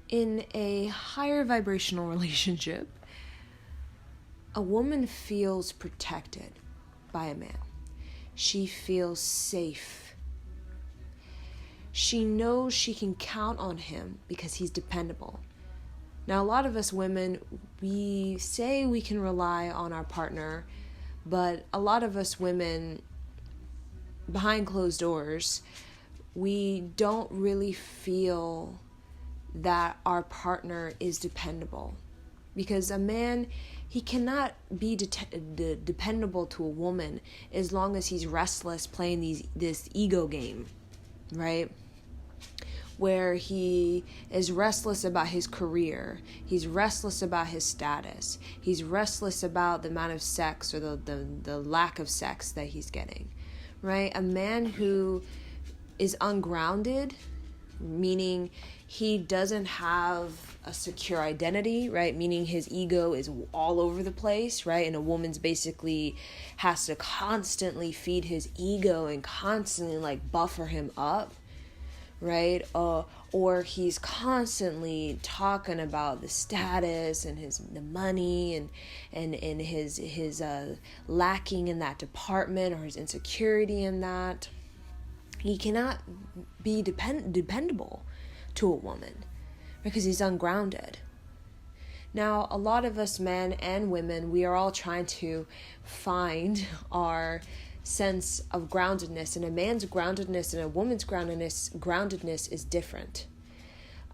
In a higher vibrational relationship, a woman feels protected by a man. She feels safe. She knows she can count on him because he's dependable. Now, a lot of us women, we say we can rely on our partner, but a lot of us women, behind closed doors, we don't really feel that our partner is dependable. Because a man, he cannot be dependable to a woman as long as he's restless playing this ego game, right? Where he is restless about his career, he's restless about his status, he's restless about the amount of sex or the lack of sex that he's getting, right? A man who is ungrounded, meaning he doesn't have a secure identity, right? Meaning his ego is all over the place, right? And a woman's basically has to constantly feed his ego and constantly like buffer him up, right? Or he's constantly talking about the status and the money and his lacking in that department or his insecurity in that. He cannot be dependable to a woman because he's ungrounded. Now, a lot of us men and women, we are all trying to find our sense of groundedness, and a man's groundedness and a woman's groundedness is different.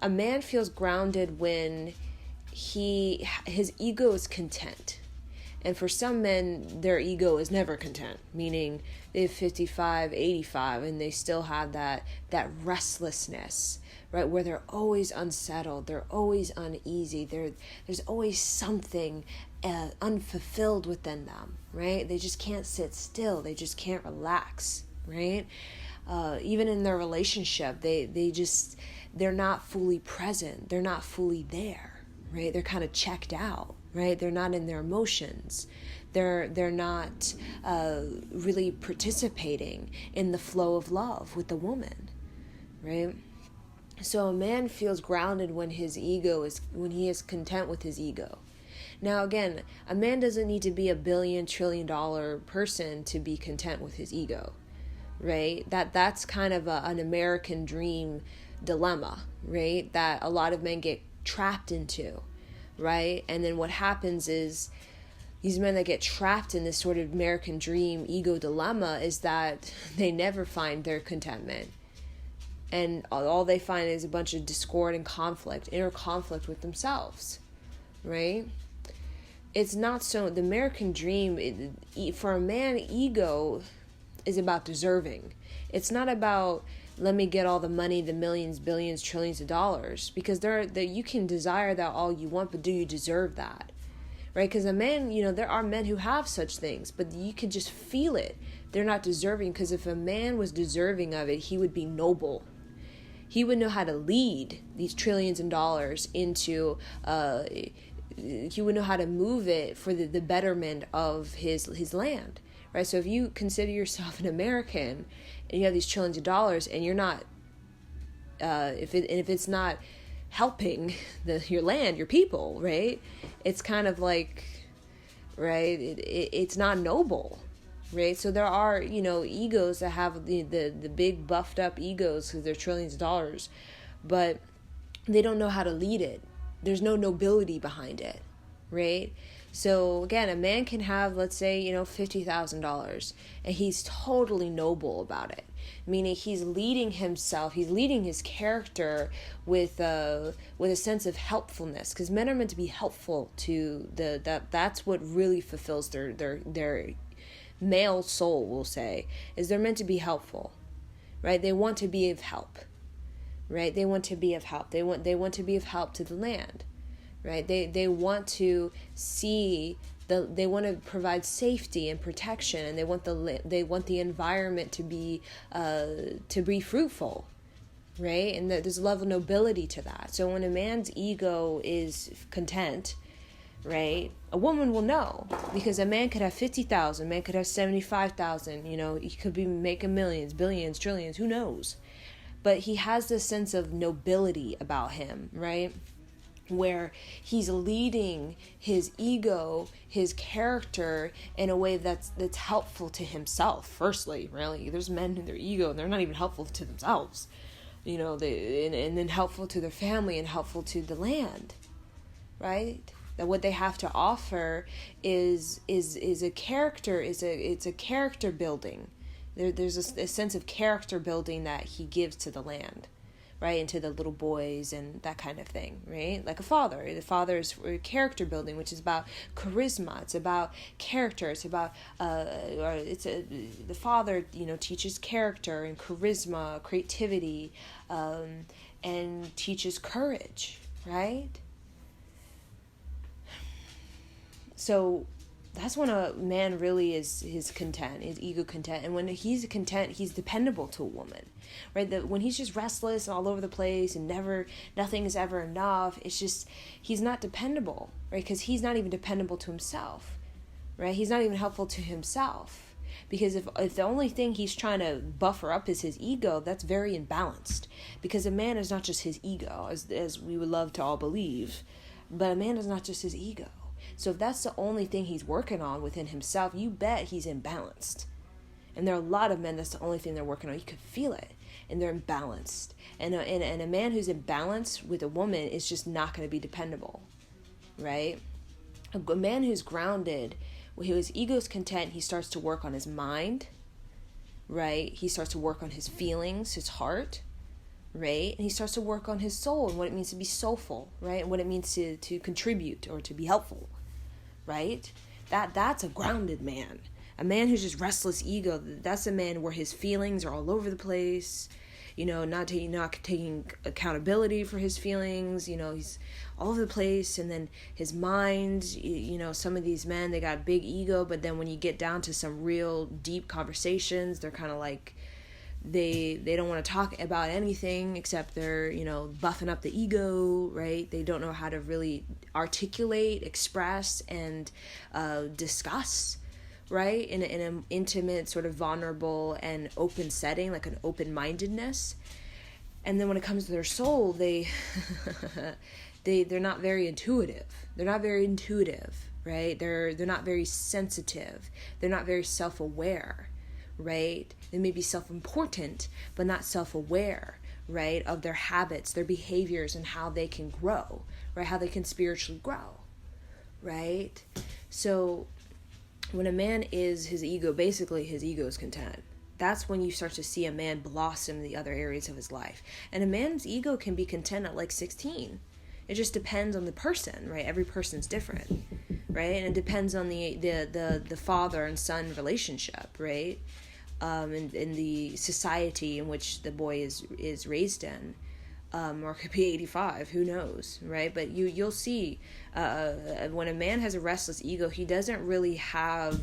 A man feels grounded when his ego is content. And for some men, their ego is never content, meaning they have 55, 85, and they still have that restlessness, right? Where they're always unsettled, they're always uneasy, there's always something unfulfilled within them, right? They just can't sit still, they just can't relax, right? Even in their relationship, they're not fully present, they're not fully there, right? They're kind of checked out. Right? They're not in their emotions. They're not really participating in the flow of love with the woman, right? So a man feels grounded when he is content with his ego. Now again, a man doesn't need to be a $1 trillion person to be content with his ego, right? That's kind of an American dream dilemma, right? That a lot of men get trapped into. Right? And then what happens is these men that get trapped in this sort of American dream ego dilemma is that they never find their contentment. And all they find is a bunch of discord and conflict, inner conflict with themselves. Right? It's not so. The American dream, for a man, ego is about deserving. It's not about let me get all the money, the millions, billions, trillions of dollars, because you can desire that all you want, but do you deserve that, right? Because a man, there are men who have such things, but you can just feel it. They're not deserving, because if a man was deserving of it, he would be noble. He would know how to lead these trillions of dollars into, he would know how to move it for the betterment of his land. Right, so if you consider yourself an American and you have these trillions of dollars and you're not, if it's not helping your land, your people, right? It's kind of like, right? It's not noble, right? So there are egos that have the big buffed up egos because they're trillions of dollars, but they don't know how to lead it. There's no nobility behind it, right? So again, a man can have, let's say, $50,000, and he's totally noble about it. Meaning he's leading himself, he's leading his character with a sense of helpfulness, because men are meant to be helpful to that's what really fulfills their male soul, we'll say, is they're meant to be helpful, right? They want to be of help, right? They want to be of help. They want to be of help to the land. Right? They want to see they want to provide safety and protection, and they want the environment to be fruitful, right? And there's a level of nobility to that. So when a man's ego is content, right, a woman will know, because a man could have 50,000, a man could have 75,000. He could be making millions, billions, trillions, who knows? but he has this sense of nobility about him, right? Where he's leading his ego, his character, in a way that's helpful to himself. Firstly, really, there's men in their ego and they're not even helpful to themselves, and then helpful to their family and helpful to the land, right? That what they have to offer is a character, it's a character building. There's a sense of character building that he gives to the land, right, and to the little boys and that kind of thing, right? Like a father. The father is character building, which is about charisma. It's about character. It's about the father, teaches character and charisma, creativity, and teaches courage, right? So that's when a man really is content, is ego content. And when he's content, he's dependable to a woman, right? That when he's just restless and all over the place and nothing is ever enough, it's just, he's not dependable, right? Because he's not even dependable to himself, right? He's not even helpful to himself. Because if the only thing he's trying to buffer up is his ego, that's very imbalanced. Because a man is not just his ego, as we would love to all believe, but a man is not just his ego. So if that's the only thing he's working on within himself, you bet he's imbalanced. And there are a lot of men that's the only thing they're working on. You can feel it. And they're imbalanced. And a man who's imbalanced with a woman is just not going to be dependable, right? A man who's grounded, when his ego's content, he starts to work on his mind, right? He starts to work on his feelings, his heart, right? And he starts to work on his soul and what it means to be soulful, right? And what it means to contribute or to be helpful, right? That's a grounded man. A man who's just restless ego, that's a man where his feelings are all over the place, not taking accountability for his feelings, he's all over the place. And then his mind, some of these men, they got big ego, but then when you get down to some real deep conversations, they're kind of like, they don't want to talk about anything except they're, buffing up the ego, right? They don't know how to really articulate, express, and discuss, right? In an intimate, sort of vulnerable and open setting, like an open-mindedness. And then when it comes to their soul, they're not very intuitive. They're not very intuitive, right? They're not very sensitive. They're not very self-aware, right? They may be self-important, but not self-aware, right? Of their habits, their behaviors, and how they can grow, right? How they can spiritually grow, right? So when a man is his ego, basically his ego is content. That's when you start to see a man blossom in the other areas of his life. And a man's ego can be content at like 16. It just depends on the person, right? Every person's different, right? And it depends on the father and son relationship, right? In the society in which the boy is raised in, or it could be 85, who knows, right? But you'll see when a man has a restless ego, he doesn't really have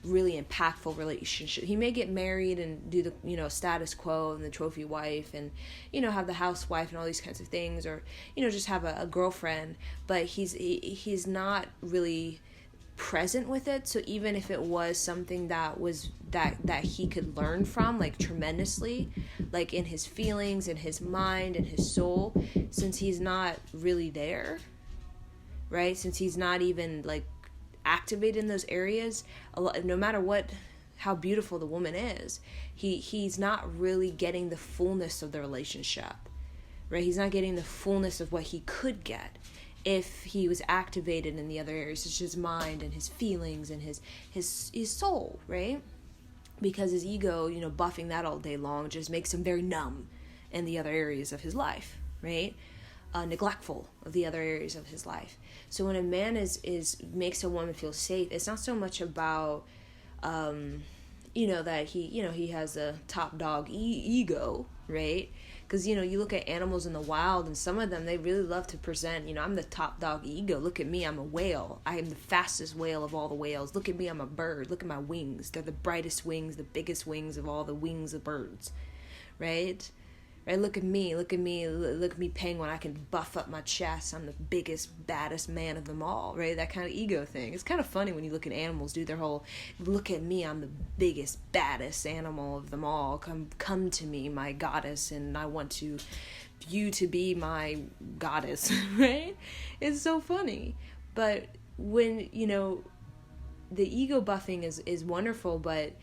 really impactful relationship. He may get married and do the status quo and the trophy wife and have the housewife and all these kinds of things, or just have a girlfriend, but he's not really present with it. So even if it was something that he could learn from, like tremendously, like in his feelings, in his mind, in his soul, since he's not really there, right? Since he's not even like activated in those areas, no matter how beautiful the woman is, he's not really getting the fullness of the relationship, right? He's not getting the fullness of what he could get if he was activated in the other areas, such as his mind and his feelings and his soul, right? Because his ego, buffing that all day long just makes him very numb in the other areas of his life, right? Neglectful of the other areas of his life. So when a man makes a woman feel safe, it's not so much about, that he has a top dog ego, right? Because, you look at animals in the wild, and some of them, they really love to present, I'm the top dog ego. Look at me, I'm a whale. I am the fastest whale of all the whales. Look at me, I'm a bird. Look at my wings. They're the brightest wings, the biggest wings of all the wings of birds, right? right? Look at me, look at me, look at me penguin. I can buff up my chest. I'm the biggest, baddest man of them all, right? That kind of ego thing. It's kind of funny when you look at animals do their whole, look at me, I'm the biggest, baddest animal of them all. Come to me, my goddess, and I want you to be my goddess, right? It's so funny. But when, the ego buffing is wonderful, but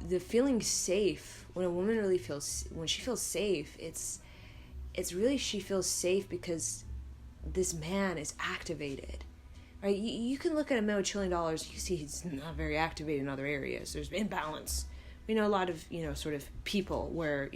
the feeling safe, when a woman really feels, when she feels safe, it's really, she feels safe because this man is activated, right? You can look at a man with $1 trillion, you can see he's not very activated in other areas. There's imbalance. We know a lot of, sort of people where,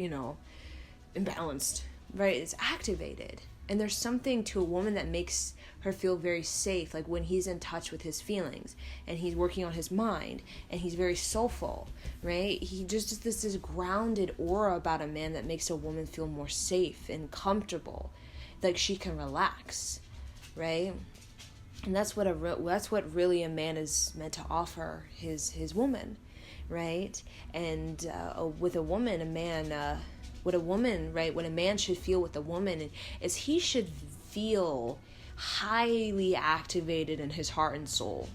imbalanced, right? It's activated. And there's something to a woman that makes her feel very safe, like when he's in touch with his feelings and he's working on his mind and he's very soulful, right? He just this grounded aura about a man that makes a woman feel more safe and comfortable, like she can relax, right? And that's what really a man is meant to offer his woman, right? And with a woman, what a woman, right, what a man should feel with a woman is he should feel highly activated in his heart and soul.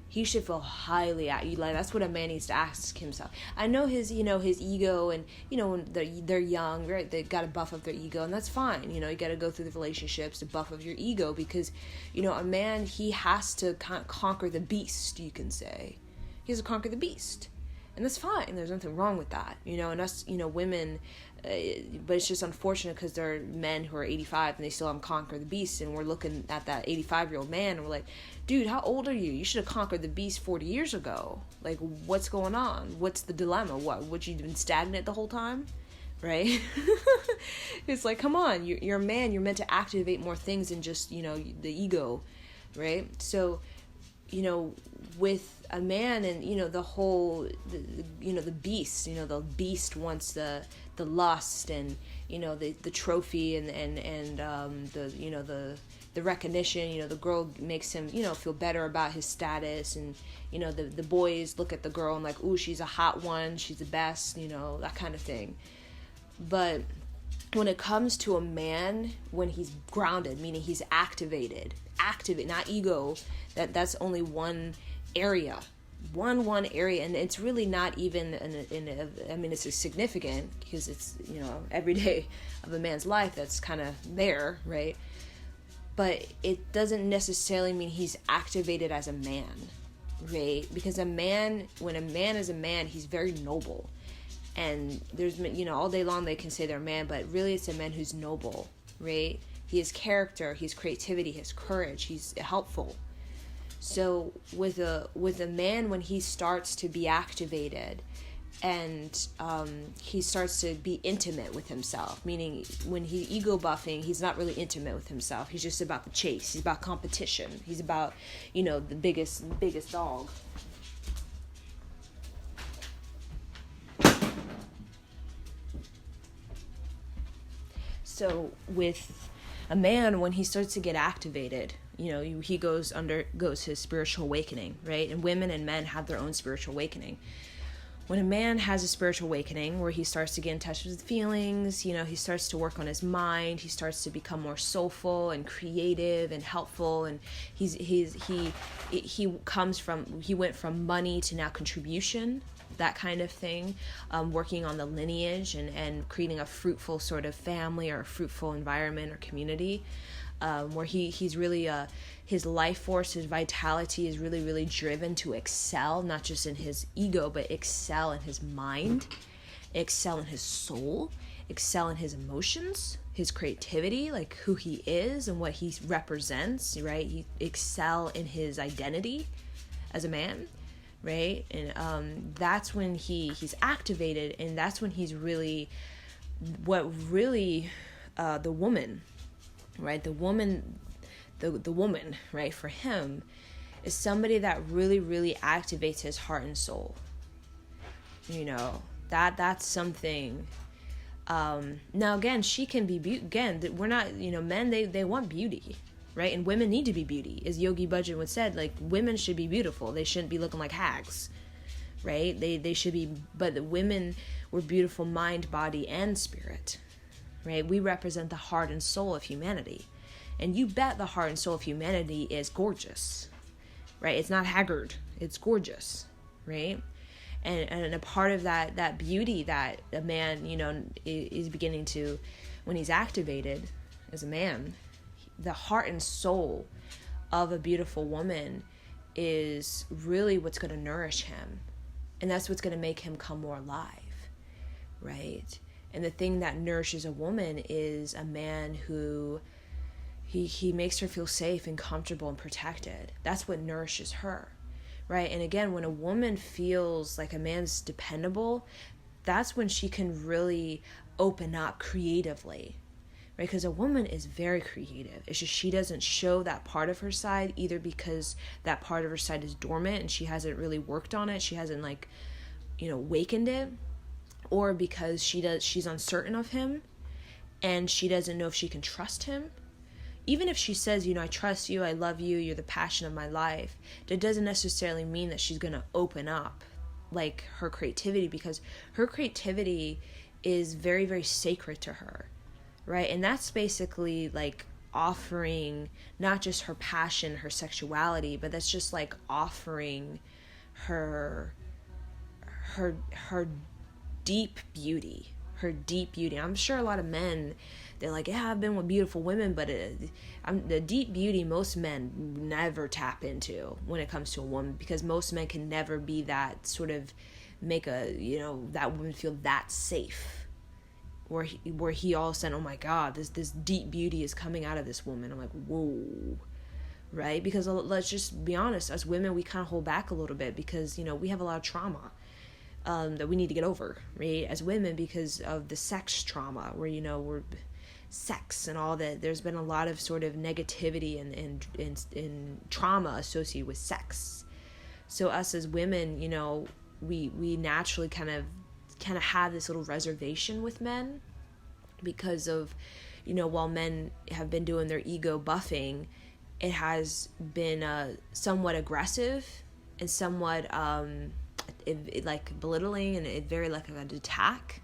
He should feel highly like that's what a man needs to ask himself. I know his ego, and when they're young, right, they got to buff up their ego, and that's fine. You got to go through the relationships to buff up your ego because a man, he has to conquer the beast, you can say. He has to conquer the beast. And that's fine. There's nothing wrong with that, and us, women, but it's just unfortunate because there are men who are 85 and they still haven't conquered the beast, and we're looking at that 85-year-old man and we're like, dude, how old are you? You should have conquered the beast 40 years ago. Like, what's going on? What's the dilemma? What, you been stagnant the whole time? Right? It's like, come on, you're a man, you're meant to activate more things than just, the ego, right? So, with a man and, the whole, the beast, the beast wants the lust and, the trophy and the recognition, the girl makes him, feel better about his status, and, the boys look at the girl and like, ooh, she's a hot one, she's the best, that kind of thing. But when it comes to a man, when he's grounded, meaning he's activate, not ego, that's only one area, one area, and it's really not even it's significant because it's every day of a man's life that's kind of there, right? But it doesn't necessarily mean he's activated as a man, right? Because when a man is a man, he's very noble, and there's all day long they can say they're a man, but really it's a man who's noble, right? He has character, he has creativity, he has courage, he's helpful. So with a man, when he starts to be activated and he starts to be intimate with himself, meaning when he's ego buffing, he's not really intimate with himself. He's just about the chase. He's about competition. He's about, the biggest dog. So with a man, when he starts to get activated, he goes his spiritual awakening, right? And women and men have their own spiritual awakening. When a man has a spiritual awakening where he starts to get in touch with his feelings, he starts to work on his mind, he starts to become more soulful and creative and helpful, and he went from money to now contribution, that kind of thing, working on the lineage and creating a fruitful sort of family or a fruitful environment or community, where he's really his life force, his vitality is really, really driven to excel, not just in his ego, but excel in his mind, excel in his soul, excel in his emotions, his creativity, like who he is and what he represents, right? He excel in his identity as a man, right? And that's when he's activated, and that's when he's really the woman, right? The woman, right, for him is somebody that really, really activates his heart and soul. That's something. Now again, she can be again, we're not, men, they want beauty, right? And women need to be beauty. As Yogi Bhajan would said, like, women should be beautiful. They shouldn't be looking like hags, right? They should be, but the women we're beautiful mind, body, and spirit, right? We represent the heart and soul of humanity. And you bet the heart and soul of humanity is gorgeous, right? It's not haggard, it's gorgeous, right? And a part of that beauty that a man, is beginning to, when he's activated as a man, the heart and soul of a beautiful woman is really what's going to nourish him. And that's what's going to make him come more alive, right? And the thing that nourishes a woman is a man who he makes her feel safe and comfortable and protected. That's what nourishes her, right? And again, when a woman feels like a man's dependable, that's when she can really open up creatively, right? Because a woman is very creative. It's just she doesn't show that part of her side, either because that part of her side is dormant and she hasn't really worked on it. She hasn't wakened it, or because she's uncertain of him and she doesn't know if she can trust him. Even if she says, I trust you, I love you, you're the passion of my life, that doesn't necessarily mean that she's going to open up like her creativity, because her creativity is very, very sacred to her, right? And that's basically like offering not just her passion, her sexuality, but that's just like offering her deep beauty, I'm sure a lot of men, they're like, yeah, I've been with beautiful women, but the deep beauty most men never tap into when it comes to a woman, because most men can never be that sort of make that woman feel that safe, where he all of a sudden, oh my God, this deep beauty is coming out of this woman. I'm like, whoa, right? Because let's just be honest, as women, we kind of hold back a little bit because, we have a lot of trauma that we need to get over, right? As women, because of the sex trauma, where, we're sex and all that. There's been a lot of sort of negativity and trauma associated with sex. So us as women, we naturally kind of have this little reservation with men because of, while men have been doing their ego buffing, it has been somewhat aggressive and somewhat like belittling, and it very like an attack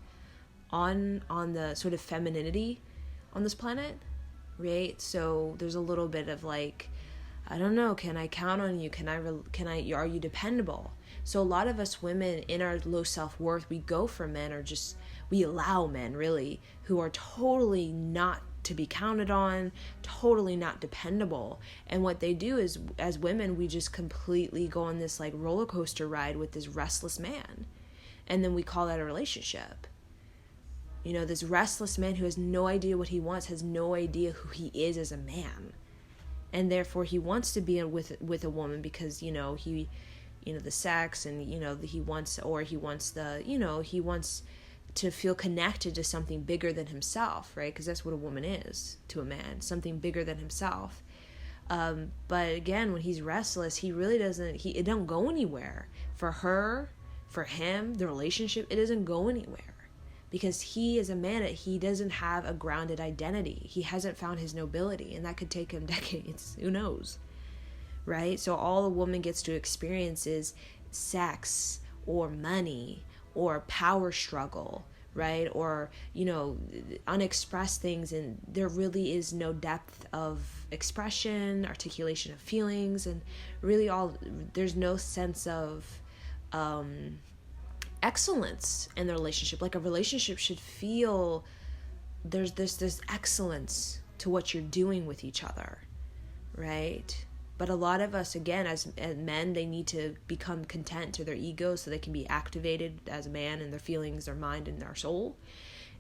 on the sort of femininity on this planet, right? So there's a little bit of like, I don't know, can I count on you? Are you dependable? So a lot of us women in our low self-worth, we go for men, or just we allow men really who are totally not to be counted on, totally not dependable. And what they do is, as women, we just completely go on this like roller coaster ride with this restless man. And then we call that a relationship. This restless man who has no idea what he wants, has no idea who he is as a man. And therefore he wants to be with a woman because, he, the sex, and, he wants to feel connected to something bigger than himself, right? Because that's what a woman is to a man, something bigger than himself. But again, when he's restless, he really doesn't, it don't go anywhere. For her, for him, the relationship, it doesn't go anywhere. Because he is a man, he doesn't have a grounded identity. He hasn't found his nobility, and that could take him decades. Who knows? Right? So all a woman gets to experience is sex or money or power struggle, right? Or, unexpressed things, and there really is no depth of expression, articulation of feelings, and really there's no sense of excellence in the relationship. Like a relationship should feel there's this excellence to what you're doing with each other, right? But a lot of us, again, as men, they need to become content to their ego so they can be activated as a man in their feelings, their mind, and their soul.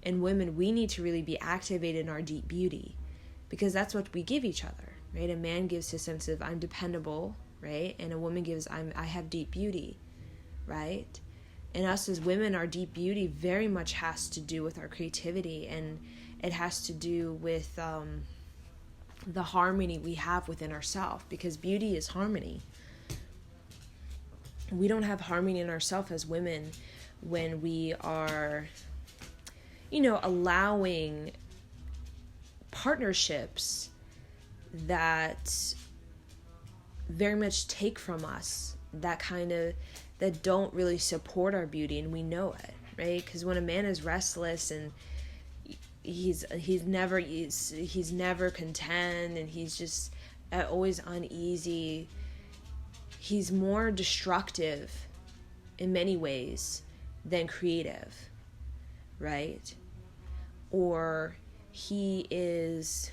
And women, we need to really be activated in our deep beauty, because that's what we give each other, right? A man gives his sense of I'm dependable, right? And a woman gives I have deep beauty, right? And us as women, our deep beauty very much has to do with our creativity, and it has to do with the harmony we have within ourselves, because beauty is harmony. We don't have harmony in ourselves as women when we are, allowing partnerships that very much take from us that don't really support our beauty, and we know it, right? Because when a man is restless and he's never content, and he's just always uneasy, he's more destructive in many ways than creative, right? Or he is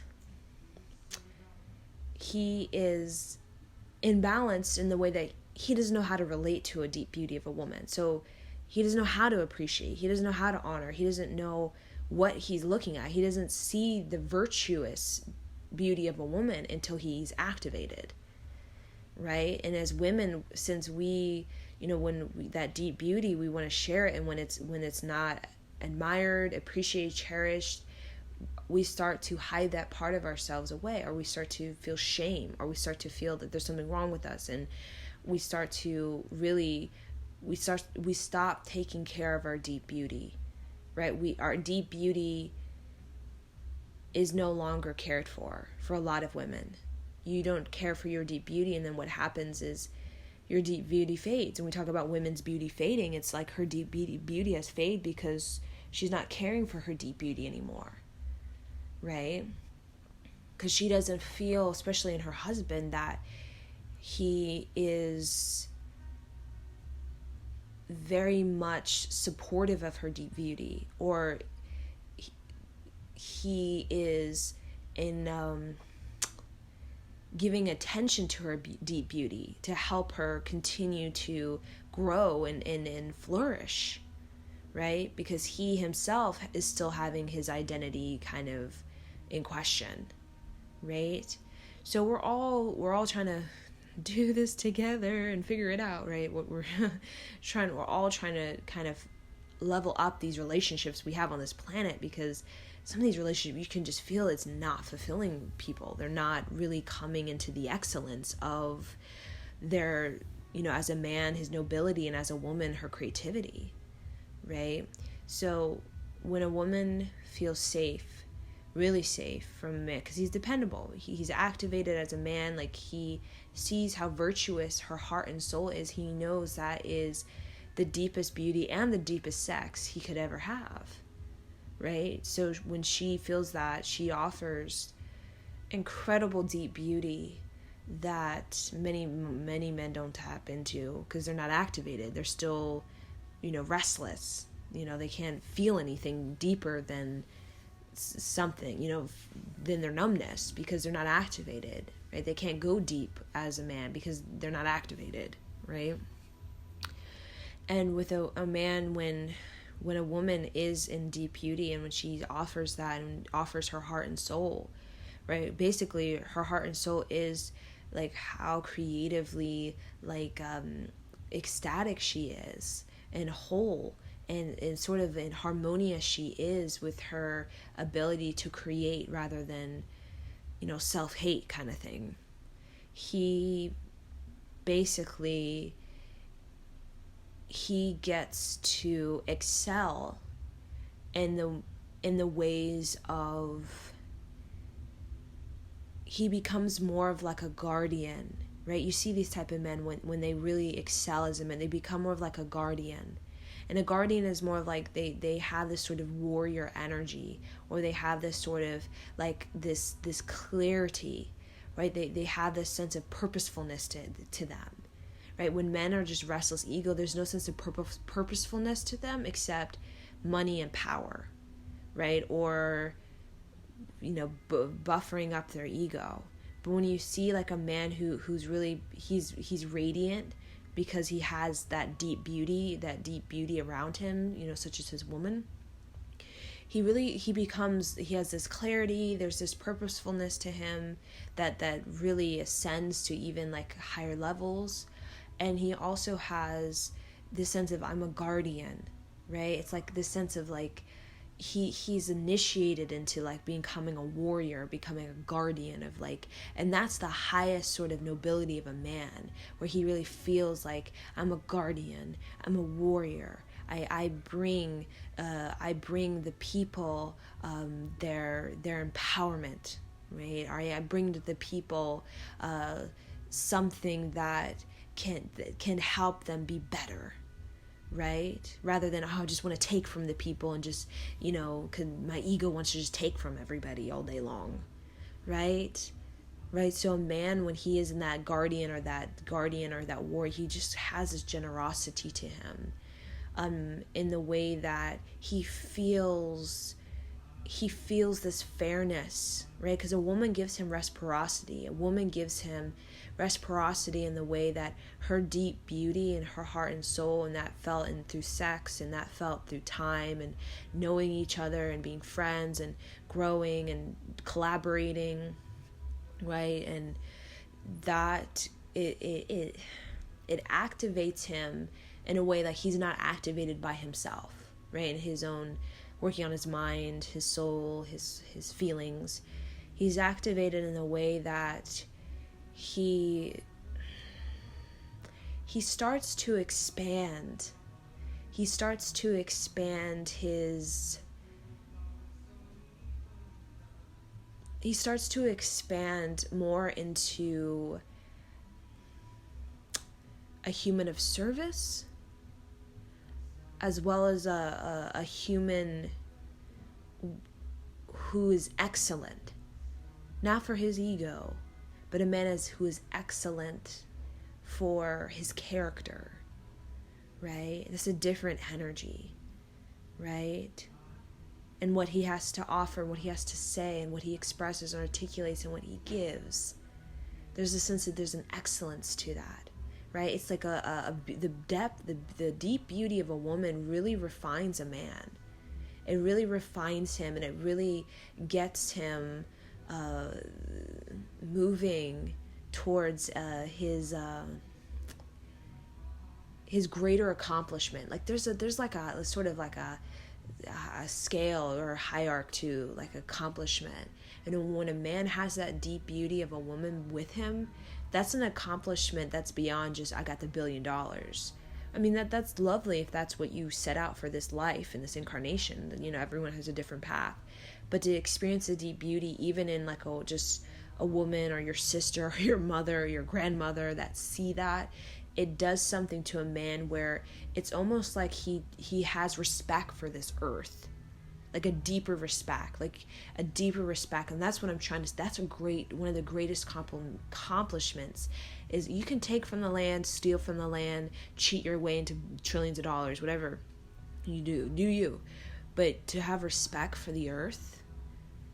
imbalanced in the way that he doesn't know how to relate to a deep beauty of a woman. So he doesn't know how to appreciate, he doesn't know how to honor, he doesn't know what he's looking at. He doesn't see the virtuous beauty of a woman until he's activated, right? And as women, since we, that deep beauty, we want to share it, and when it's not admired, appreciated, cherished, we start to hide that part of ourselves away, or we start to feel shame, or we start to feel that there's something wrong with us, and we start to really we stop taking care of our deep beauty, right? Our deep beauty is no longer cared for a lot of women. You don't care for your deep beauty, and then what happens is your deep beauty fades. And we talk about women's beauty fading. It's like her deep beauty has faded because she's not caring for her deep beauty anymore, right? Because she doesn't feel, especially in her husband, that he is very much supportive of her deep beauty, or he is in giving attention to her deep beauty to help her continue to grow and flourish, right? Because he himself is still having his identity kind of in question, right? So we're all trying to do this together and figure it out, right? What we're all trying to kind of level up these relationships we have on this planet, because some of these relationships you can just feel it's not fulfilling people. They're not really coming into the excellence of their, as a man, his nobility, and as a woman, her creativity, right? So when a woman feels safe, really safe from a man, because he's dependable, he's activated as a man, like he sees how virtuous her heart and soul is, he knows that is the deepest beauty and the deepest sex he could ever have, right? So when she feels that, she offers incredible deep beauty that many men don't tap into because they're not activated. They're still, restless. They can't feel anything deeper than something, than their numbness, because they're not activated, right? They can't go deep as a man because they're not activated, right? And with a man, when a woman is in deep beauty, and when she offers that and offers her heart and soul, right? Basically, her heart and soul is like how creatively ecstatic she is and whole and sort of in harmonious she is with her ability to create rather than, self-hate kind of thing. He gets to excel in the ways of, he becomes more of like a guardian, right? You see these type of men when they really excel as a man, they become more of like a guardian. And a guardian is more like they have this sort of warrior energy, or they have this sort of like this clarity, right? They have this sense of purposefulness to them, right? When men are just restless ego, there's no sense of purposefulness to them except money and power, right? Or, buffering up their ego. But when you see like a man who's really, he's radiant, because he has that deep beauty around him, such as his woman, he has this clarity, there's this purposefulness to him that really ascends to even like higher levels. And he also has this sense of, I'm a guardian, right? It's like this sense of like, he's initiated into like becoming a warrior, becoming a guardian of like, and that's the highest sort of nobility of a man, where he really feels like, I'm a guardian, I'm a warrior, I bring the people their empowerment, right? I bring to the people something that can help them be better, right? Rather than, oh, I just want to take from the people and just, cause my ego wants to just take from everybody all day long, right? Right. So a man, when he is in that guardian or that warrior, he just has this generosity to him, in the way that he feels this fairness, right? Because a woman gives him reciprocity. A woman gives him reciprocity in the way that her deep beauty and her heart and soul, and that felt in through sex, and that felt through time and knowing each other and being friends and growing and collaborating, right? And that it activates him in a way that he's not activated by himself, right? In his own working on his mind, his soul, his feelings. He's activated in a way that he starts to expand. He starts to expand more into a human of service, as well as a human who is excellent, not for his ego, but a man who is excellent for his character, right? It's a different energy, right? And what he has to offer, what he has to say, and what he expresses and articulates and what he gives. There's a sense that there's an excellence to that, right? It's like the depth, the deep beauty of a woman really refines a man. It really refines him, and it really gets him moving towards his greater accomplishment. Like there's like a sort of like a scale or a hierarchy to like accomplishment. And when a man has that deep beauty of a woman with him, that's an accomplishment that's beyond just, I got the $1 billion. I mean, that's lovely if that's what you set out for this life and this incarnation. Everyone has a different path. But to experience the deep beauty, even in like just a woman or your sister or your mother or your grandmother that see that, it does something to a man where it's almost like he has respect for this earth, like a deeper respect. And that's what I'm trying to, that's one of the greatest accomplishments is you can take from the land, steal from the land, cheat your way into trillions of dollars, whatever you do you. But to have respect for the earth,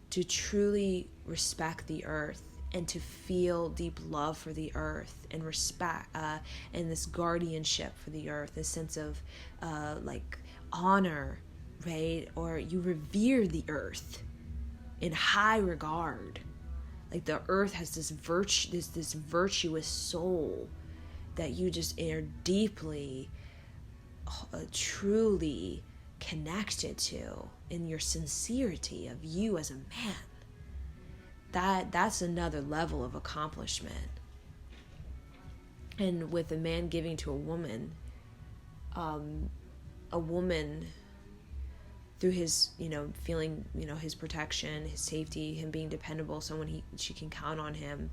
to truly respect the earth, and to feel deep love for the earth and respect, and this guardianship for the earth, this sense of like honor, right? Or you revere the earth in high regard. Like the earth has this virtuous soul that you just are deeply, truly connected to in your sincerity of you as a man. That's another level of accomplishment. And with a man giving to a woman through his, feeling, his protection, his safety, him being dependable, someone she can count on him,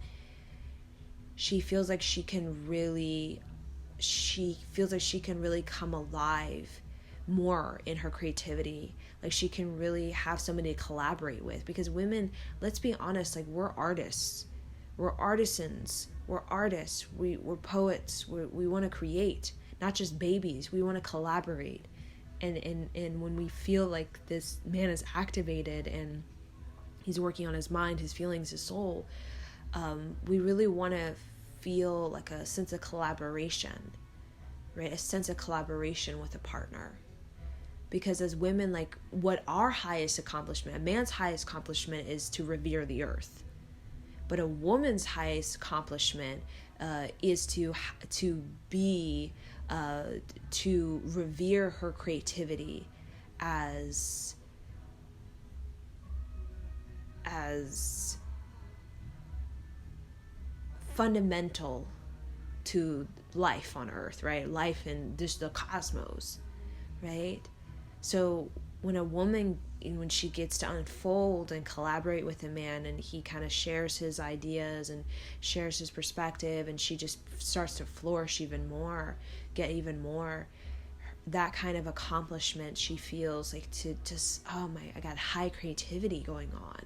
she feels like she can really come alive more in her creativity. Like she can really have somebody to collaborate with, because women, let's be honest, like we're artists, we're artisans, we're artists, we're poets, we want to create, not just babies. We want to collaborate. And when we feel like this man is activated and he's working on his mind, his feelings, his soul, we really want to feel like a sense of collaboration, right? A sense of collaboration with a partner. Because as women, like what our highest accomplishment, a man's highest accomplishment is to revere the earth. But a woman's highest accomplishment is to revere her creativity as fundamental to life on earth, right? Life in just the cosmos, right? So when a woman, when she gets to unfold and collaborate with a man, and he kind of shares his ideas and shares his perspective, and she just starts to flourish even more, get even more, that kind of accomplishment she feels like, to just, oh my, I got high creativity going on.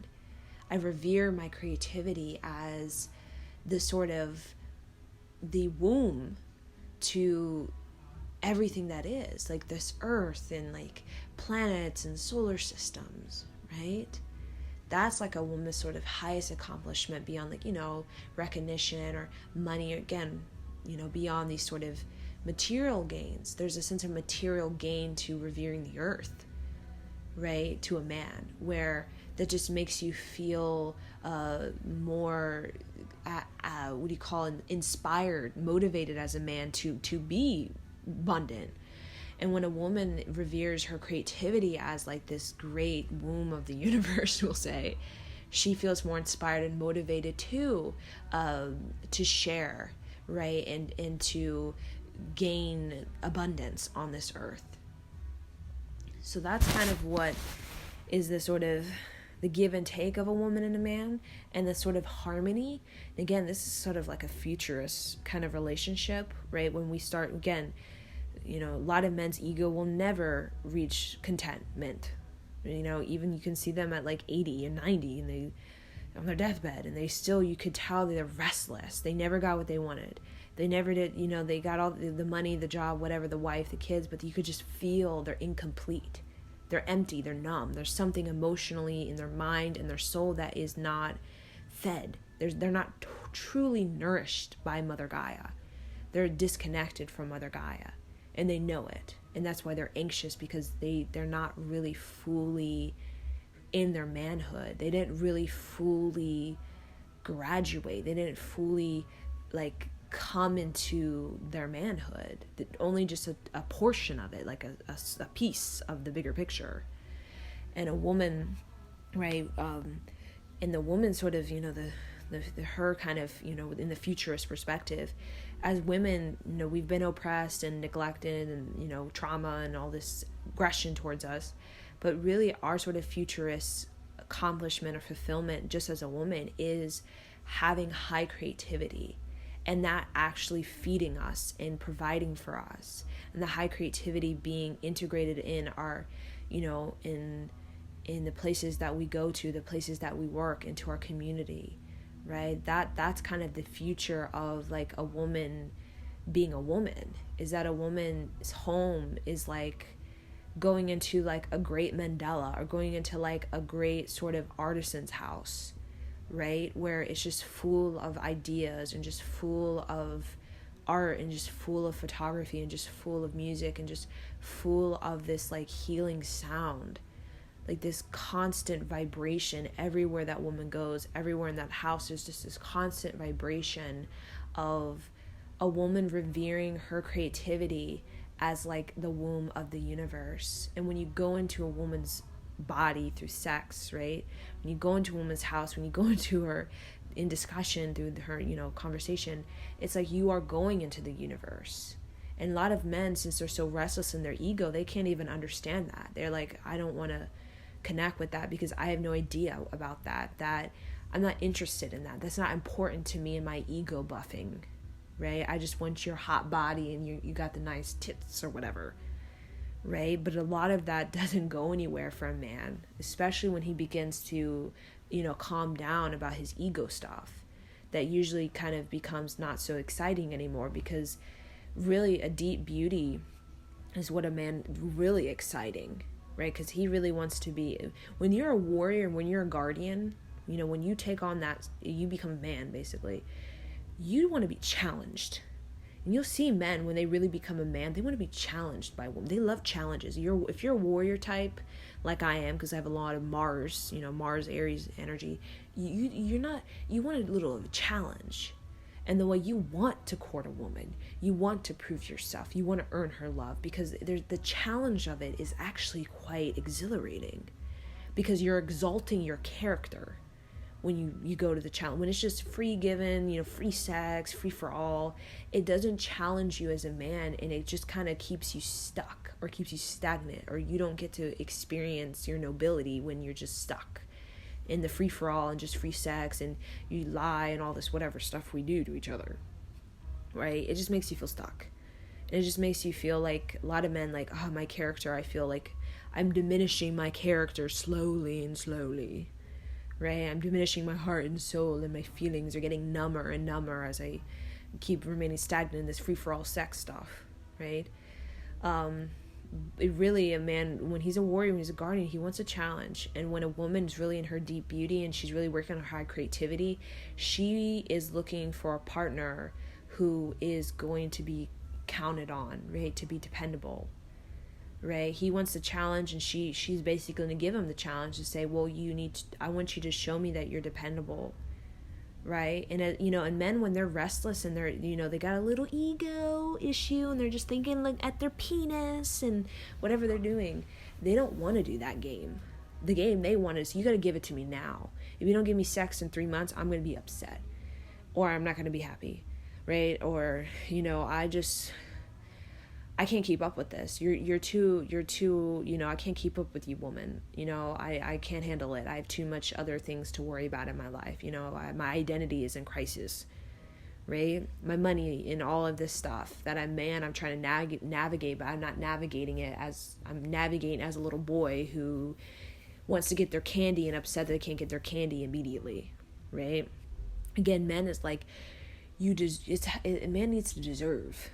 I revere my creativity as the sort of the womb to everything that is, like this earth and like planets and solar systems, right? That's like a woman's sort of highest accomplishment beyond, like, recognition or money, or again, beyond these sort of material gains. There's a sense of material gain to revering the earth, right? To a man, where that just makes you feel more, what do you call it, inspired, motivated as a man to be abundant. And when a woman reveres her creativity as like this great womb of the universe, we'll say, she feels more inspired and motivated to share, right? And to gain abundance on this earth. So that's kind of what is the sort of the give and take of a woman and a man, and the sort of harmony. Again, this is sort of like a futurist kind of relationship, right? When we start, again, a lot of men's ego will never reach contentment. Even you can see them at like 80 and 90 and they on their deathbed, and they still, you could tell they're restless. They never got what they wanted. They never did, they got all the money, the job, whatever, the wife, the kids, but you could just feel they're incomplete. They're empty, they're numb. There's something emotionally in their mind and their soul that is not fed. They're not truly nourished by Mother Gaia. They're disconnected from Mother Gaia, and they know it. And that's why they're anxious, because they're not really fully in their manhood. They didn't really fully graduate. They didn't fully like come into their manhood. Only just a portion of it, like a piece of the bigger picture. And a woman, right, and the woman sort of, the her kind of, in the futurist perspective, as women, we've been oppressed and neglected and, trauma and all this aggression towards us. But really our sort of futurist accomplishment or fulfillment just as a woman is having high creativity, and that actually feeding us and providing for us, and the high creativity being integrated in our, in the places that we go to, the places that we work, into our community, right? That's kind of the future of like a woman being a woman, is that a woman's home is like going into like a great mandala, or going into like a great sort of artisan's house, right? Where it's just full of ideas and just full of art and just full of photography and just full of music and just full of this like healing sound, like this constant vibration everywhere that woman goes. Everywhere in that house is just this constant vibration of a woman revering her creativity as like the womb of the universe. And when you go into a woman's body through sex, right, when you go into a woman's house, when you go into her in discussion through her conversation, it's like you are going into the universe. And a lot of men, since they're so restless in their ego, they can't even understand that. They're like, I don't want to connect with that because I have no idea about that I'm not interested in that. That's not important to me in my ego buffing, right? I just want your hot body and you got the nice tits or whatever, right? But a lot of that doesn't go anywhere for a man, especially when he begins to, calm down about his ego stuff. That usually kind of becomes not so exciting anymore, because really a deep beauty is what a man really exciting, right? Because he really wants to be, when you're a warrior, when you're a guardian, when you take on that, you become a man basically, you want to be challenged. And you'll see men, when they really become a man, they want to be challenged by women. They love challenges. If you're a warrior type, like I am, because I have a lot of Mars, Mars, Aries energy, you want a little of a challenge. And the way you want to court a woman, you want to prove yourself, you want to earn her love, because the challenge of it is actually quite exhilarating, because you're exalting your character when you go to the challenge. When it's just free given, free sex, free for all, it doesn't challenge you as a man, and it just kind of keeps you stuck or keeps you stagnant, or you don't get to experience your nobility when you're just stuck in the free for all and just free sex, and you lie and all this whatever stuff we do to each other, right? It just makes you feel stuck. And it just makes you feel like, a lot of men like, oh, my character, I feel like I'm diminishing my character slowly and slowly, right? I'm diminishing my heart and soul, and my feelings are getting number and number as I keep remaining stagnant in this free-for-all sex stuff, right? It really, a man, when he's a warrior, when he's a guardian, he wants a challenge. And when a woman's really in her deep beauty and she's really working on her high creativity, she is looking for a partner who is going to be counted on, right? To be dependable, right? He wants the challenge, and she's basically going to give him the challenge to say, well, I want you to show me that you're dependable, right? And and men, when they're restless and they're, they got a little ego issue and they're just thinking like at their penis and whatever they're doing, they don't want to do that game. The game they want is, you got to give it to me now. If you don't give me sex in 3 months, I'm going to be upset, or I'm not going to be happy, right? Or I can't keep up with this. You're too, I can't keep up with you, woman. I can't handle it. I have too much other things to worry about in my life. My identity is in crisis, right? My money and all of this stuff that I'm trying to navigate, but I'm not navigating it as I'm navigating as a little boy who wants to get their candy and upset that they can't get their candy immediately, right? Again, men is like, a man needs to deserve,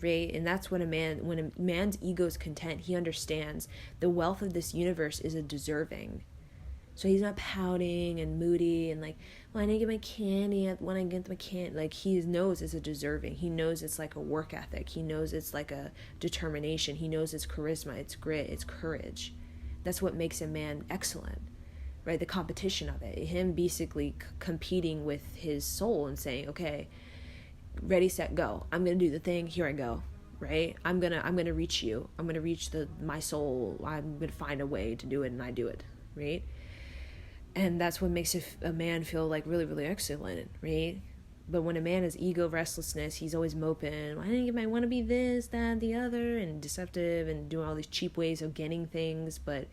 right? And that's when a man's ego is content, he understands the wealth of this universe is a deserving. So he's not pouting and moody and like, well, I didn't get my candy when I get my candy. Like, he knows it's a deserving. He knows it's like a work ethic. He knows it's like a determination. He knows it's charisma, it's grit, it's courage. That's what makes a man excellent, right? The competition of it, him basically competing with his soul and saying, okay, ready, set, go. I'm going to do the thing. Here I go. Right? I'm going to reach you. I'm going to reach my soul. I'm going to find a way to do it, and I do it. Right? And that's what makes a man feel like really, really excellent. Right? But when a man has ego restlessness, he's always moping. I want to be this, that, the other, and deceptive and doing all these cheap ways of getting things. But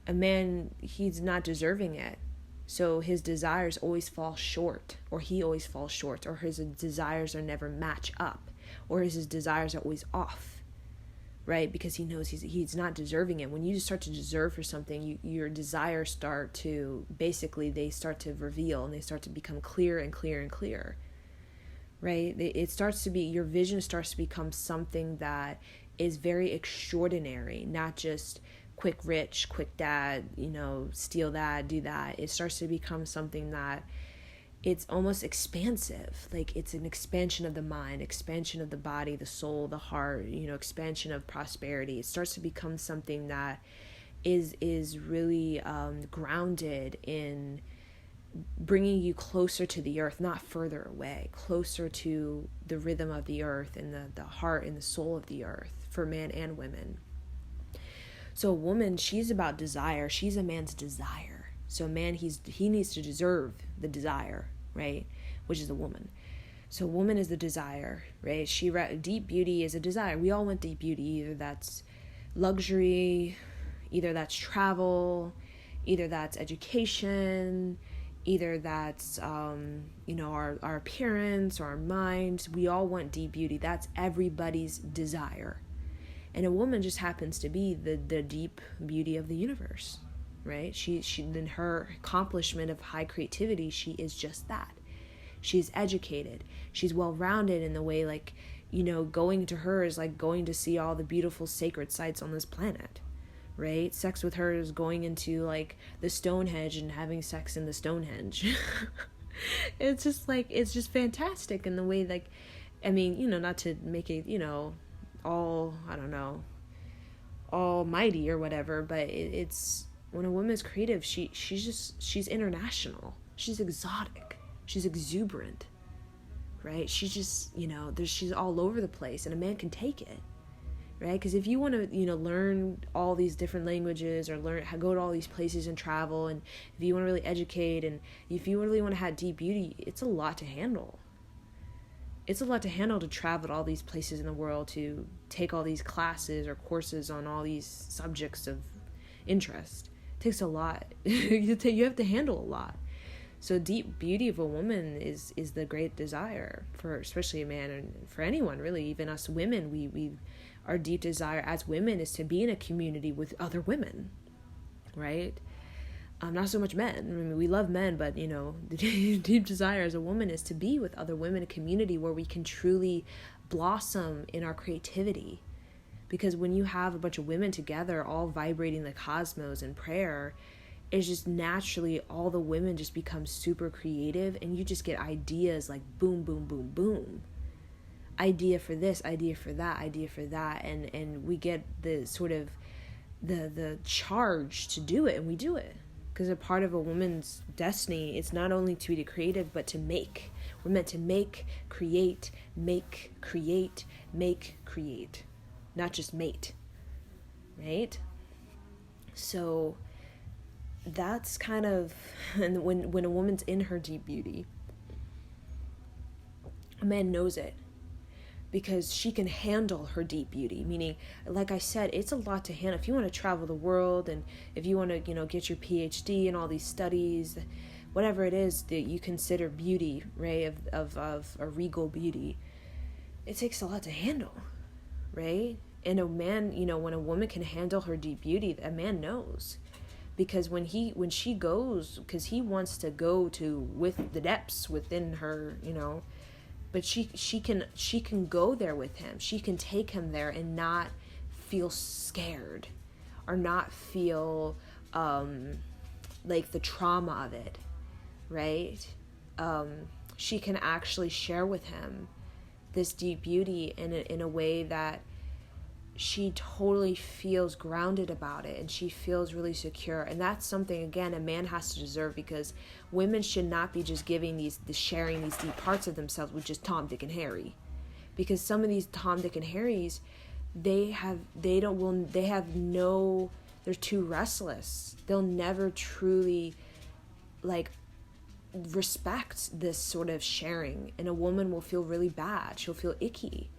a man, he's not deserving it. So his desires always fall short, or he always falls short, or his desires are never match up, or his desires are always off, right? Because he knows he's not deserving it. When you start to deserve for something, your desires start to, basically, they start to reveal, and they start to become clear and clear and clear, right? It starts to be, your vision starts to become something that is very extraordinary, not just quick rich, quick dad, steal that, do that. It starts to become something that it's almost expansive. Like, it's an expansion of the mind, expansion of the body, the soul, the heart, expansion of prosperity. It starts to become something that is really grounded in bringing you closer to the earth, not further away, closer to the rhythm of the earth and the heart and the soul of the earth for man and women. So a woman, she's about desire. She's a man's desire. So a man, he needs to deserve the desire, right? Which is a woman. So a woman is the desire, right? Deep beauty is a desire. We all want deep beauty. Either that's luxury, either that's travel, either that's education, either that's our appearance or our minds. We all want deep beauty. That's everybody's desire. And a woman just happens to be the deep beauty of the universe, right? She in her accomplishment of high creativity, she is just that. She's educated. She's well-rounded in the way, like, going to her is like going to see all the beautiful sacred sites on this planet, right? Sex with her is going into like the Stonehenge and having sex in the Stonehenge. It's just fantastic in the way, like, I mean, not to make it, almighty or whatever, but it's when a woman is creative, she's international, she's exotic, she's exuberant, right? She's just, she's all over the place, and a man can take it, right? Because if you want to, learn all these different languages or go to all these places and travel, and if you want to really educate, and if you really want to have deep beauty, it's a lot to handle. It's a lot to handle to travel to all these places in the world, to take all these classes or courses on all these subjects of interest. It takes a lot. You have to handle a lot. So deep beauty of a woman is the great desire for especially a man, and for anyone really, even us women. We our deep desire as women is to be in a community with other women, right? Not so much men. I mean, we love men, but the deep desire as a woman is to be with other women, a community where we can truly blossom in our creativity. Because when you have a bunch of women together all vibrating the cosmos in prayer, it's just naturally all the women just become super creative, and you just get ideas like boom, boom, boom, boom. Idea for this, idea for that, idea for that, and we get the sort of the charge to do it, and we do it. Because a part of a woman's destiny is not only to be creative, but to make. We're meant to make, create, not just mate, right? So that's kind of, and when a woman's in her deep beauty, a man knows it, because she can handle her deep beauty. Meaning, like I said, it's a lot to handle. If you want to travel the world, and if you want to, get your PhD and all these studies, whatever it is that you consider beauty, right, of a regal beauty, it takes a lot to handle, right? And a man, when a woman can handle her deep beauty, a man knows. Because when she goes, because he wants to go with the depths within her, but she can go there with him. She can take him there and not feel scared, or not feel like the trauma of it, right? She can actually share with him this deep beauty in a way that she totally feels grounded about it, and she feels really secure. And that's something, again, a man has to deserve, because women should not be just sharing these deep parts of themselves with just Tom, Dick, and Harry. Because some of these Tom, Dick, and Harrys, they're too restless. They'll never truly respect this sort of sharing, and a woman will feel really bad. She'll feel icky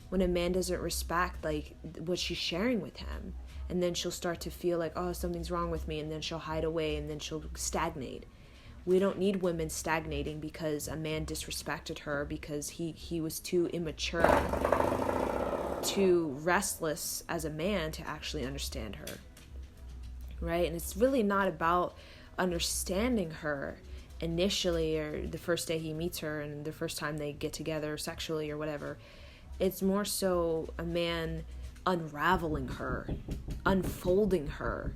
when a man doesn't respect what she's sharing with him, and then she'll start to feel like, oh, something's wrong with me, and then she'll hide away, and then she'll stagnate. We don't need women stagnating because a man disrespected her, because he was too immature, too restless as a man to actually understand her, right? And it's really not about understanding her initially, or the first day he meets her, and the first time they get together sexually or whatever. It's more so a man unraveling her, unfolding her,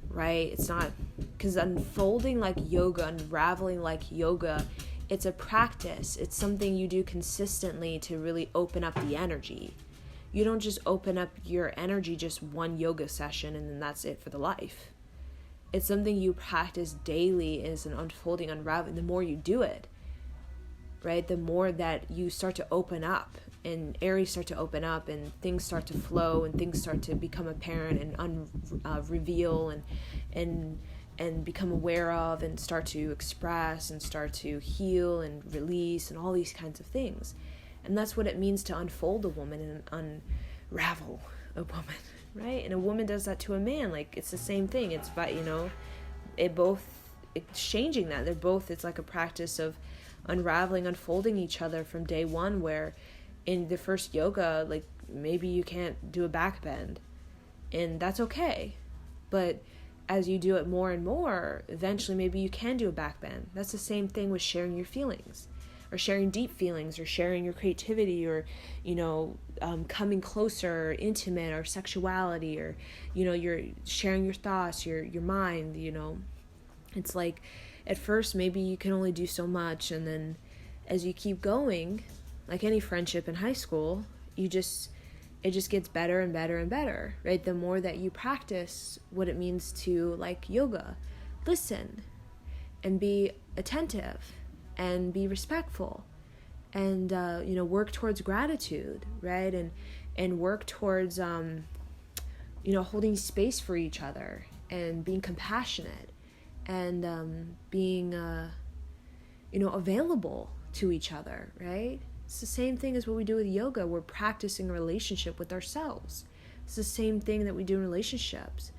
right? It's not, because unfolding like yoga, unraveling like yoga, it's a practice. It's something you do consistently to really open up the energy. You don't just open up your energy just one yoga session and then that's it for the life. It's something you practice daily, is an unfolding, unraveling. The more you do it, right, the more that you start to open up, and areas start to open up, and things start to flow, and things start to become apparent and reveal and become aware of, and start to express, and start to heal and release, and all these kinds of things. And that's what it means to unfold a woman and unravel a woman, right? And a woman does that to a man. It's the same thing. It's exchanging that. They're both, it's like a practice of unraveling, unfolding each other from day one, where in the first yoga, maybe you can't do a back bend, and that's okay. But as you do it more and more, eventually maybe you can do a back bend. That's the same thing with sharing your feelings, or sharing deep feelings, or sharing your creativity, or, coming closer, intimate, or sexuality, or, you're sharing your thoughts, your mind, It's like, at first maybe you can only do so much, and then as you keep going, like any friendship in high school, it just gets better and better and better, right? The more that you practice what it means to, yoga, listen and be attentive and be respectful, and work towards gratitude, right? And work towards holding space for each other, and being compassionate, and being available to each other, right? It's the same thing as what we do with yoga. We're practicing a relationship with ourselves. It's the same thing that we do in relationships.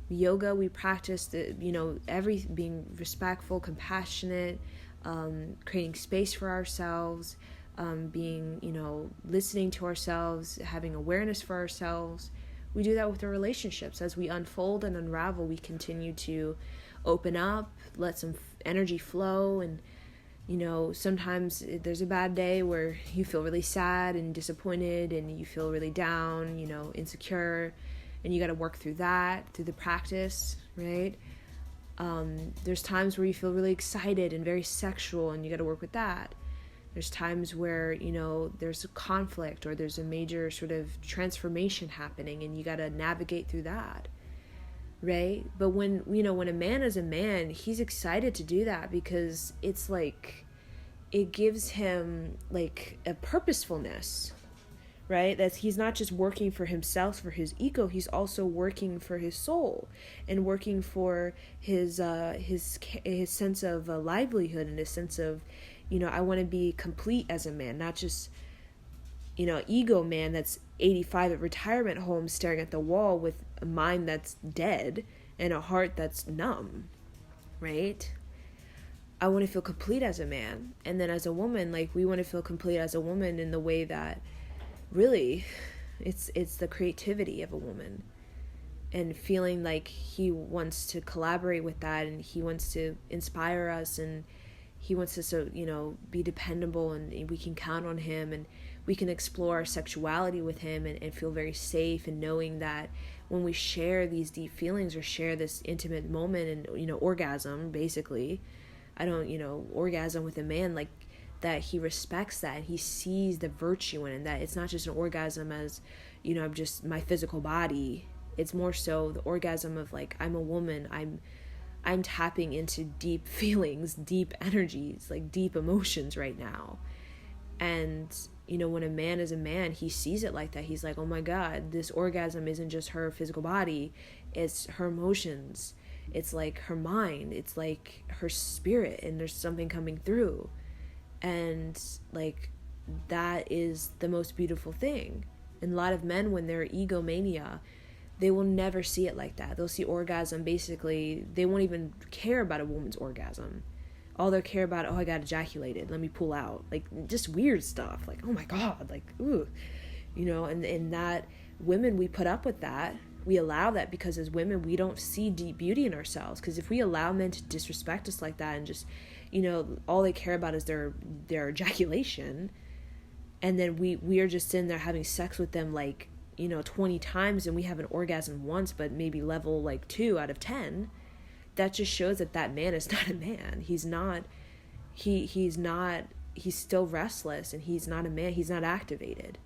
Yoga, we practice being respectful, compassionate, creating space for ourselves, being, listening to ourselves, having awareness for ourselves. We do that with our relationships. As we unfold and unravel, we continue to open up, let some energy flow, and sometimes there's a bad day where you feel really sad and disappointed and you feel really down, insecure, and you got to work through that, through the practice, right? There's times where you feel really excited and very sexual, and you got to work with that. There's times where, there's a conflict or there's a major sort of transformation happening, and you got to navigate through that, right? But when a man is a man, he's excited to do that because it's like, it gives him like a purposefulness, right? That he's not just working for himself, for his ego, he's also working for his soul and working for his sense of livelihood and his sense of, I want to be complete as a man, not just, ego man that's 85 at retirement home staring at the wall with a mind that's dead and a heart that's numb, right? I want to feel complete as a man. And then as a woman, like, we want to feel complete as a woman in the way that really it's the creativity of a woman, and feeling like he wants to collaborate with that, and he wants to inspire us, and he wants us to, be dependable, and we can count on him, and we can explore our sexuality with him, and feel very safe, and knowing that when we share these deep feelings or share this intimate moment and, orgasm, basically, orgasm with a man, like, that he respects that, and he sees the virtue in it, that it's not just an orgasm as, I'm just my physical body. It's more so the orgasm of, like, I'm a woman, I'm tapping into deep feelings, deep energies, like deep emotions right now. And, when a man is a man, he sees it like that. He's like, oh my God, this orgasm isn't just her physical body, it's her emotions. It's like her mind, it's like her spirit, and there's something coming through. And like, that is the most beautiful thing. And a lot of men, when they're egomania, they will never see it like that. They'll see orgasm, basically, they won't even care about a woman's orgasm. All they'll care about, I got ejaculated, let me pull out. Like, just weird stuff. Like, oh my God, like, ooh. And that, women, we put up with that. We allow that because as women, we don't see deep beauty in ourselves. Because if we allow men to disrespect us like that and just, all they care about is their ejaculation, and then we are just sitting there having sex with them, like, 20 times, and we have an orgasm once, but maybe level like 2 out of 10, that just shows that man is not a man. He's still restless, and he's not a man. He's not activated.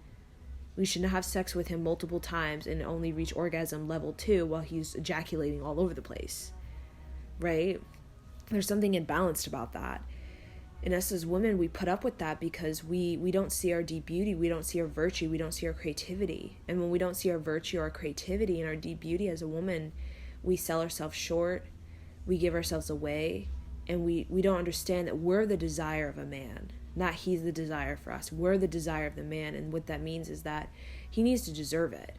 We shouldn't have sex with him multiple times and only reach orgasm level 2 while he's ejaculating all over the place, right? There's something imbalanced about that. And us as women, we put up with that because we don't see our deep beauty, we don't see our virtue, we don't see our creativity. And when we don't see our virtue, our creativity, and our deep beauty as a woman, we sell ourselves short, we give ourselves away, and we don't understand that we're the desire of a man, not he's the desire for us. We're the desire of the man, and what that means is that he needs to deserve it,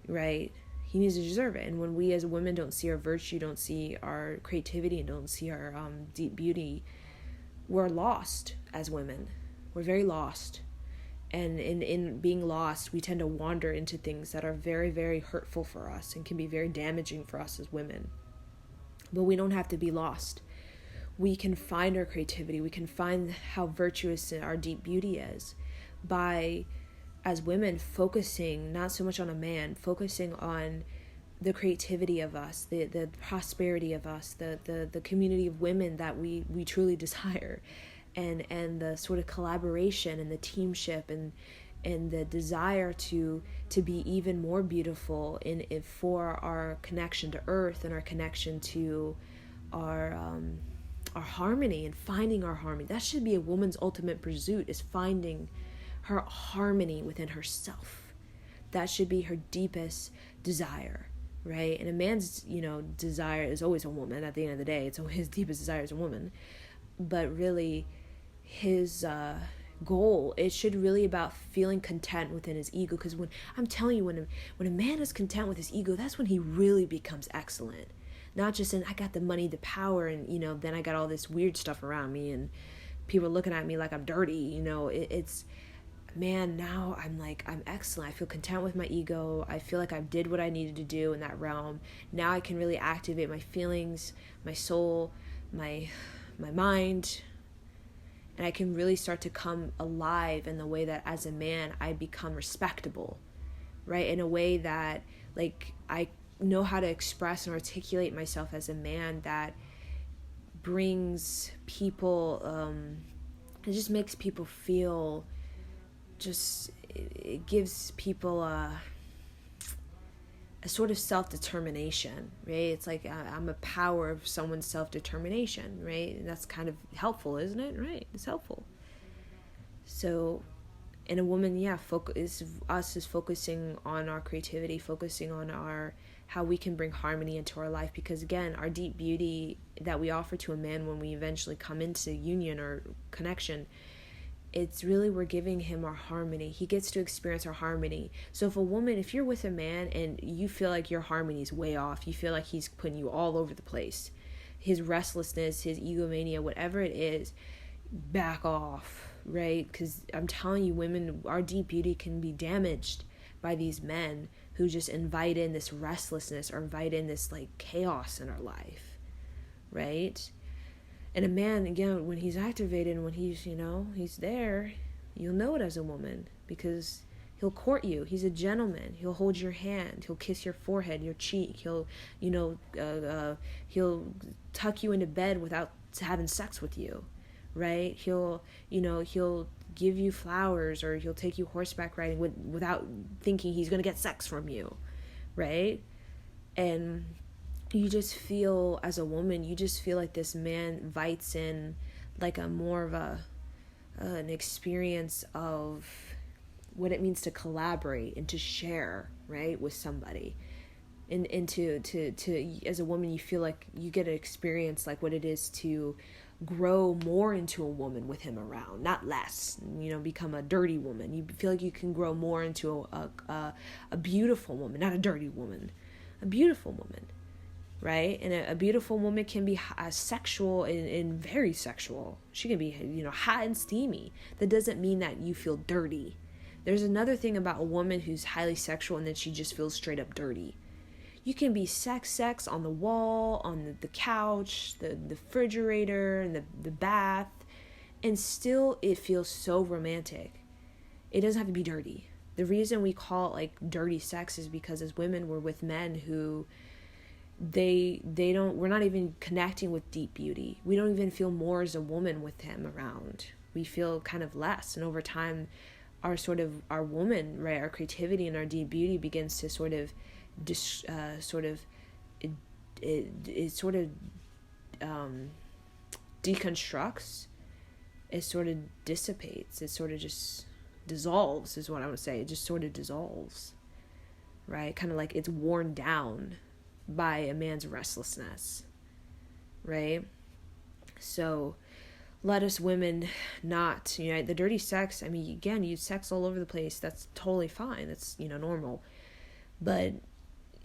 right? He needs to deserve it. And when we as women don't see our virtue, don't see our creativity, and don't see our deep beauty, we're lost as women. We're very lost. And in being lost, we tend to wander into things that are very, very hurtful for us and can be very damaging for us as women. But we don't have to be lost. We can find our creativity. We can find how virtuous our deep beauty is by, as women, focusing not so much on a man, focusing on the creativity of us, the prosperity of us, the community of women that we truly desire, and the sort of collaboration and the teamship and the desire to be even more beautiful for our connection to earth and our connection to our harmony and finding our harmony. That should be a woman's ultimate pursuit, is finding her harmony within herself. That should be her deepest desire, right? And a man's, desire is always a woman. At the end of the day, it's always his deepest desire is a woman. But really, his goal. It should really about feeling content within his ego, because when I'm telling you, when a man is content with his ego, that's when he really becomes excellent. Not just in, I got the money, the power, and then I got all this weird stuff around me and people looking at me like I'm dirty. It's, man, now I'm excellent. I feel content with my ego. I feel like I did what I needed to do in that realm. Now I can really activate my feelings, my soul, my mind, and I can really start to come alive in the way that as a man I become respectable, right? In a way that I know how to express and articulate myself as a man that brings people, it just makes people feel, it gives people a sort of self-determination, right? It's like I'm a power of someone's self-determination, right? And that's kind of helpful, isn't it? Right, it's helpful. So, in a woman, us is focusing on our creativity, focusing on how we can bring harmony into our life, because again, our deep beauty that we offer to a man when we eventually come into union or connection, it's really, we're giving him our harmony. He gets to experience our harmony. So if you're with a man and you feel like your harmony is way off, you feel like he's putting you all over the place, his restlessness, his egomania, whatever it is, back off, right? Because I'm telling you, women, our deep beauty can be damaged by these men who just invite in this restlessness or invite in this chaos in our life, right? And a man, again, when he's activated, when he's there, you'll know it as a woman, because he'll court you. He's a gentleman. He'll hold your hand. He'll kiss your forehead, your cheek. He'll tuck you into bed without having sex with you, right? He'll give you flowers, or he'll take you horseback riding without thinking he's going to get sex from you, right? And you just feel, as a woman, you just feel like this man invites in a more of an experience of what it means to collaborate and to share, right, with somebody. And to as a woman, you feel like you get to experience what it is to grow more into a woman with him around, not less, become a dirty woman. You feel like you can grow more into a beautiful woman, not a dirty woman, a beautiful woman. Right? And a beautiful woman can be sexual and very sexual. She can be, hot and steamy. That doesn't mean that you feel dirty. There's another thing about a woman who's highly sexual and then she just feels straight up dirty. You can be sex on the wall, on the couch, the refrigerator, and the bath, and still it feels so romantic. It doesn't have to be dirty. The reason we call it dirty sex is because as women, we're with men who we're not even connecting with deep beauty. We don't even feel more as a woman with him around. We feel kind of less, and over time our woman, right, our creativity and our deep beauty begins to deconstructs. It sort of dissipates. It sort of just dissolves, is what I would say. It just sort of dissolves, right? Kind of like it's worn down by a man's restlessness, right? So let us women not, the dirty sex, again, you sex all over the place, that's totally fine, that's, normal, but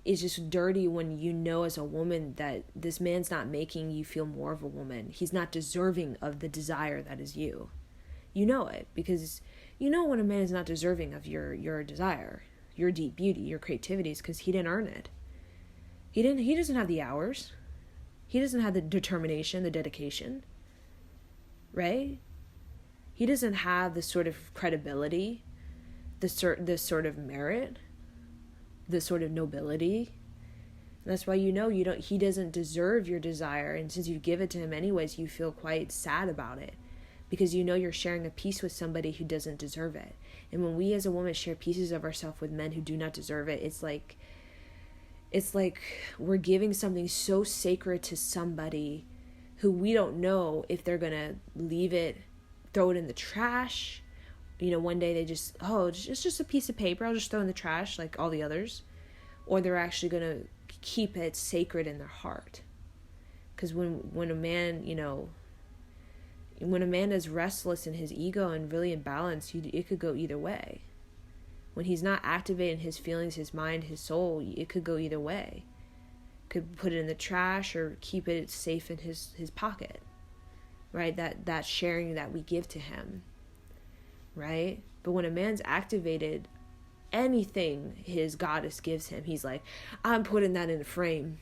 it's just dirty when as a woman that this man's not making you feel more of a woman. He's not deserving of the desire that is you. You know it, because when a man is not deserving of your desire, your deep beauty, your creativity, is because he didn't earn it. He doesn't have the hours. He doesn't have the determination, the dedication, right? He doesn't have the sort of credibility, the sort of merit, the sort of nobility. And that's why he doesn't deserve your desire, and since you give it to him anyways, you feel quite sad about it, because you're sharing a piece with somebody who doesn't deserve it. And when we as a woman share pieces of ourselves with men who do not deserve it, it's like we're giving something so sacred to somebody who we don't know if they're going to leave it, throw it in the trash. One day they just, it's just a piece of paper, I'll just throw in the trash like all the others. Or they're actually going to keep it sacred in their heart. Because when a man, when a man is restless in his ego and really imbalanced, it could go either way. When he's not activating his feelings, his mind, his soul, it could go either way. Could put it in the trash or keep it safe in his pocket, right? That sharing that we give to him, right? But when a man's activated, anything his goddess gives him, he's like, I'm putting that in a frame.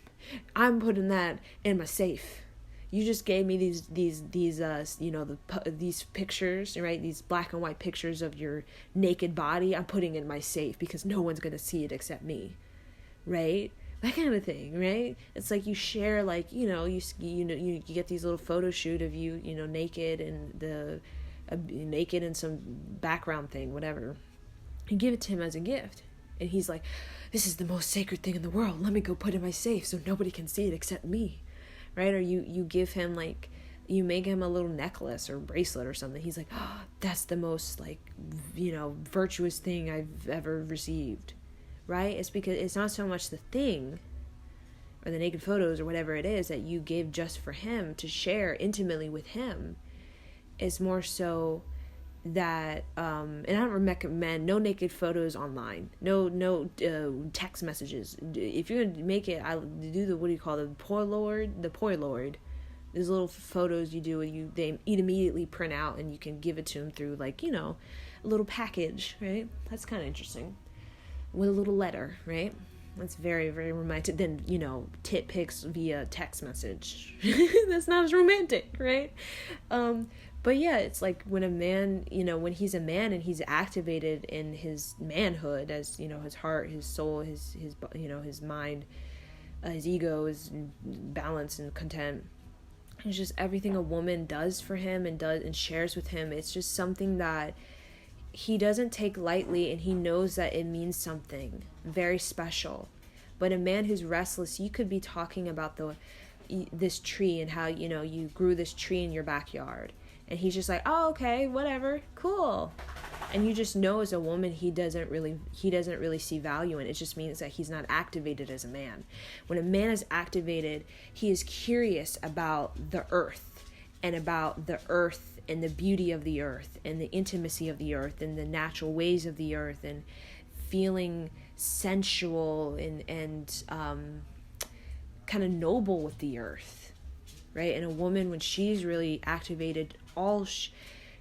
I'm putting that in my safe. You just gave me these these pictures, right? These black and white pictures of your naked body. I'm putting in my safe because no one's going to see it except me, right? That kind of thing, right? It's like you share, like, you get these little photo shoot of you, naked and naked in some background thing, whatever. You give it to him as a gift. And he's like, this is the most sacred thing in the world. Let me go put it in my safe so nobody can see it except me. Right? Or you give him, like, you make him a little necklace or bracelet or something. He's like, oh, that's the most, like, virtuous thing I've ever received. Right? It's because it's not so much the thing or the naked photos or whatever it is that you give just for him to share intimately with him. It's more so that and I don't recommend no naked photos online, no text messages. If you're gonna make it, I do the, what do you call it, the Polaroid. These little photos you do, they immediately print out and you can give it to them through, like, a little package, right? That's kind of interesting, with a little letter, right? That's very, very romantic. Then, tit pics via text message. That's not as romantic, right? But yeah, it's like when a man, when he's a man and he's activated in his manhood, as, his heart, his soul, his his mind, his ego is balanced and content. It's just everything a woman does for him and shares with him. It's just something that he doesn't take lightly, and he knows that it means something very special. But a man who's restless, you could be talking about this tree and how, you grew this tree in your backyard. And he's just like, oh, okay, whatever, cool. And you just know as a woman, he doesn't really see value in it. It just means that he's not activated as a man. When a man is activated, he is curious about the earth and the beauty of the earth and the intimacy of the earth and the natural ways of the earth and feeling sensual and kind of noble with the earth, right? And a woman, when she's really activated,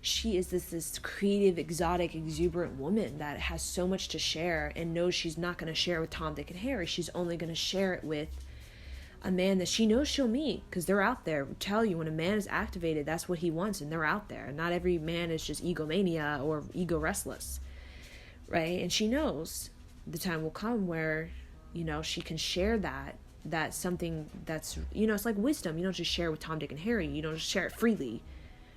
she is this creative, exotic, exuberant woman that has so much to share and knows she's not going to share it with Tom, Dick, and Harry. She's only going to share it with a man that she knows she'll meet, because they're out there. Tell you, when a man is activated, that's what he wants, and they're out there. Not every man is just egomania or ego restless, right? And she knows the time will come where, she can share that's something that's, it's like wisdom. You don't just share with Tom, Dick, and Harry. You don't just share it freely,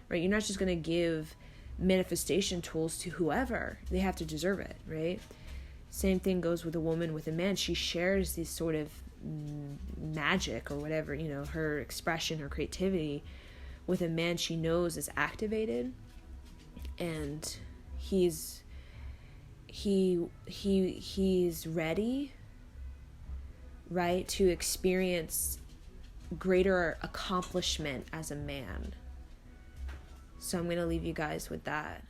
right? You're not just going to give manifestation tools to whoever. They have to deserve it, right? Same thing goes with a woman with a man. She shares this sort of magic or whatever, her expression, her creativity with a man she knows is activated, and he's ready, right, to experience greater accomplishment as a man. So I'm going to leave you guys with that.